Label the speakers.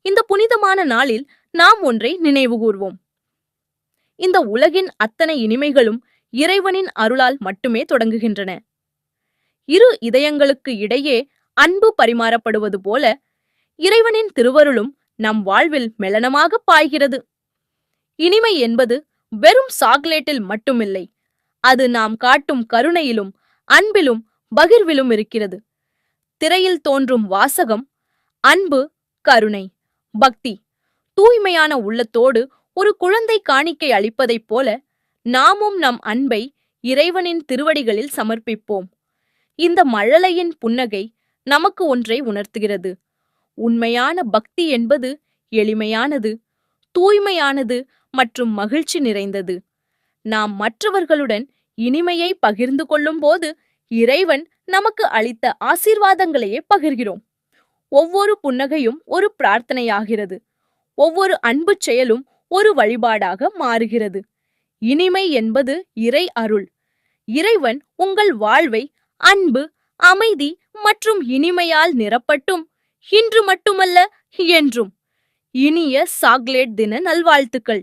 Speaker 1: இந்த புனிதமான நாளில் நாம் ஒன்றை நினைவுகூர்வோம். இந்த உலகின் அத்தனை இனிமைகளும் இறைவனின் அருளால் மட்டுமே தொடங்குகின்றன. இரு இதயங்களுக்கு இடையே அன்பு பரிமாறப்படுவது போல இறைவனின் திருவருளும் நம் வாழ்வில் மெலனமாக பாய்கிறது. இனிமை என்பது வெறும் சாக்லேட்டில் மட்டுமில்லை, அது நாம் காட்டும் கருணையிலும் அன்பிலும் பகிர்விலும் இருக்கிறது. திரையில் தோன்றும் வாசகம் அன்பு, கருணை, பக்தி. தூய்மையான உள்ளத்தோடு ஒரு குழந்தை காணிக்கை அளிப்பதைப் போல நாமும் நம் அன்பை இறைவனின் திருவடிகளில் சமர்ப்பிப்போம். இந்த மழலையின் புன்னகை நமக்கு ஒன்றை உணர்த்துகிறது. உண்மையான பக்தி என்பது எளிமையானது, தூய்மையானது மற்றும் மகிழ்ச்சி நிறைந்தது. நாம் மற்றவர்களுடன் இனிமையை பகிர்ந்து கொள்ளும் போது இறைவன் நமக்கு அளித்த ஆசீர்வாதங்களையே பகிர்கிறோம். ஒவ்வொரு புன்னகையும் ஒரு பிரார்த்தனையாகிறது. ஒவ்வொரு அன்பு செயலும் ஒரு வழிபாடாக மாறுகிறது. இனிமை என்பது இறை அருள். இறைவன் உங்கள் வாழ்வை அன்பு, அமைதி மற்றும் இனிமையால் நிரப்பட்டும், இன்று மட்டுமல்ல என்றும். இனிய சாக்லேட் தின நல்வாழ்த்துக்கள்.